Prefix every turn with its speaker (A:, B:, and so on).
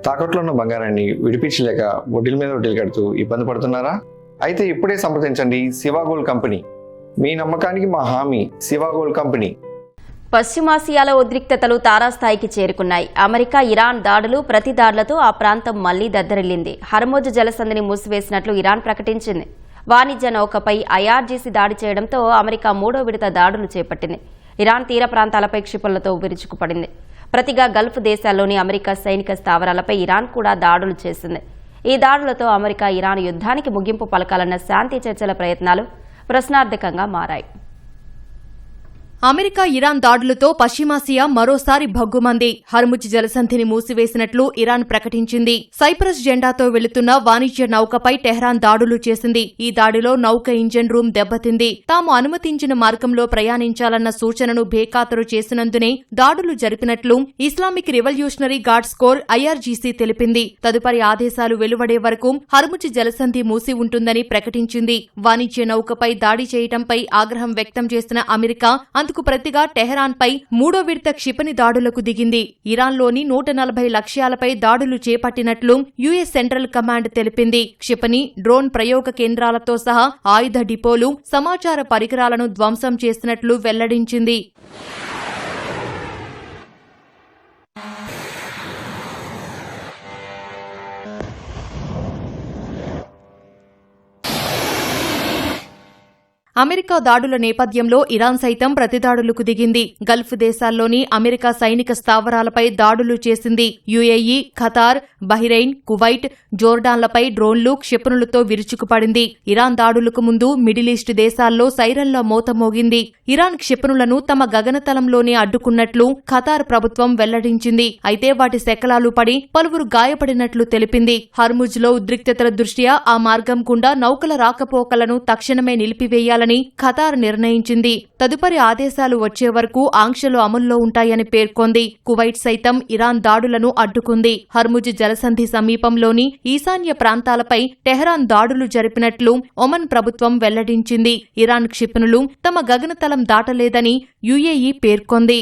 A: తాకట్లో ఉన్న బంగారాన్ని విడిపించలేక వడ్డీల మీద వడ్డీలు కడుతూ ఇబ్బంది పడుతున్నారా? అయితే ఇప్పుడే సంప్రదించండి శివ గోల్డ్ కంపెనీ. మీ నమ్మకానికి మా హామీ శివ గోల్డ్ కంపెనీ.
B: పశ్చిమాసియాలో ఉద్రిక్తతలు తారాస్థాయికి చేరుకున్నాయి. అమెరికా, ఇరాన్ దాడులు, ప్రతి దాడులతో ఆ ప్రాంతం మళ్లీ దద్దరిల్లింది. హర్ముజ్ జలసంధిని మూసివేసినట్లు ఇరాన్ ప్రకటించింది. వాణిజ్య నౌకపై ఐఆర్జీసీ దాడి చేయడంతో అమెరికా మూడో విడత దాడులు చేపట్టింది. ఇరాన్ తీర ప్రాంతాలపై క్షిపణులతో విరుచుకుపడింది. ప్రతిగా గల్ఫ్ దేశాల్లోని అమెరికా సైనిక స్థావరాలపై ఇరాన్ కూడా దాడులు చేసింది. ఈ దాడులతో అమెరికా, ఇరాన్ యుద్ధానికి ముగింపు పలకాలన్న శాంతి చర్చల ప్రయత్నాలు ప్రశ్నార్థకంగా మారాయి.
C: అమెరికా, ఇరాన్ దాడులతో పశ్చిమాసియా మరోసారి భగ్గుమంది. హర్ముజ్ జలసంధిని మూసివేసినట్లు ఇరాన్ ప్రకటించింది. సైప్రస్ జెండాతో వెళుతున్న వాణిజ్య నౌకపై టెహ్రాన్ దాడులు చేసింది. ఈ దాడిలో నౌక ఇంజన్ రూమ్ దెబ్బతింది. తాము అనుమతించిన మార్గంలో ప్రయాణించాలన్న సూచనను బేఖాతరు చేసినందునే దాడులు జరిపినట్లు Islamic Revolutionary Guards Corps IRGC తెలిపింది. తదుపరి ఆదేశాలు వెలువడే వరకు హర్ముజ్ జలసంధి మూసి ఉంటుందని ప్రకటించింది. వాణిజ్య నౌకపై దాడి చేయడంపై ఆగ్రహం వ్యక్తం చేసిన అమెరికా అందుకు ప్రతిగా టెహరాన్పై మూడో విడత క్షిపణి దాడులకు దిగింది. ఇరాన్లోని 140 లక్ష్యాలపై దాడులు చేపట్టినట్లు యుఎస్ సెంట్రల్ కమాండ్ తెలిపింది. క్షిపణి, డ్రోన్ ప్రయోగ కేంద్రాలతో సహా ఆయుధ డిపోలు, సమాచార పరికరాలను ధ్వంసం చేసినట్లు వెల్లడించింది. అమెరికా దాడుల నేపథ్యంలో ఇరాన్ సైతం ప్రతిదాడులకు దిగింది. గల్ఫ్ దేశాల్లోని అమెరికా సైనిక స్థావరాలపై దాడులు చేసింది. యుఏఈ, ఖతార్, బహ్రెయిన్, కువైట్, జోర్డాన్లపై డ్రోన్లు, క్షిపణులతో విరుచుకుపడింది. ఇరాన్ దాడులకు ముందు మిడిలీస్ట్ దేశాల్లో సైరన్ల మోత మోగింది. ఇరాన్ క్షిపణులను తమ గగనతలంలోనే అడ్డుకున్నట్లు ఖతార్ ప్రభుత్వం వెల్లడించింది. అయితే వాటి శకలాలు పడి పలువురు గాయపడినట్లు తెలిపింది. హర్ముజ్లో ఉద్రిక్తతల దృష్ట్యా ఆ మార్గం గుండా నౌకల రాకపోకలను తక్షణమే నిలిపివేయాలని ఖతార్ నిర్ణయించింది. తదుపరి ఆదేశాలు వచ్చే వరకు ఆంక్షలు అమల్లో ఉంటాయని పేర్కొంది. కువైట్ సైతం ఇరాన్ దాడులను అడ్డుకుంది. హర్ముజ్ జలసంధి సమీపంలోని ఈశాన్య ప్రాంతాలపై టెహరాన్ దాడులు జరిపినట్లు ఒమన్ ప్రభుత్వం వెల్లడించింది. ఇరాన్ క్షిపణులు తమ గగనతలం దాటలేదని యుఏఈ పేర్కొంది.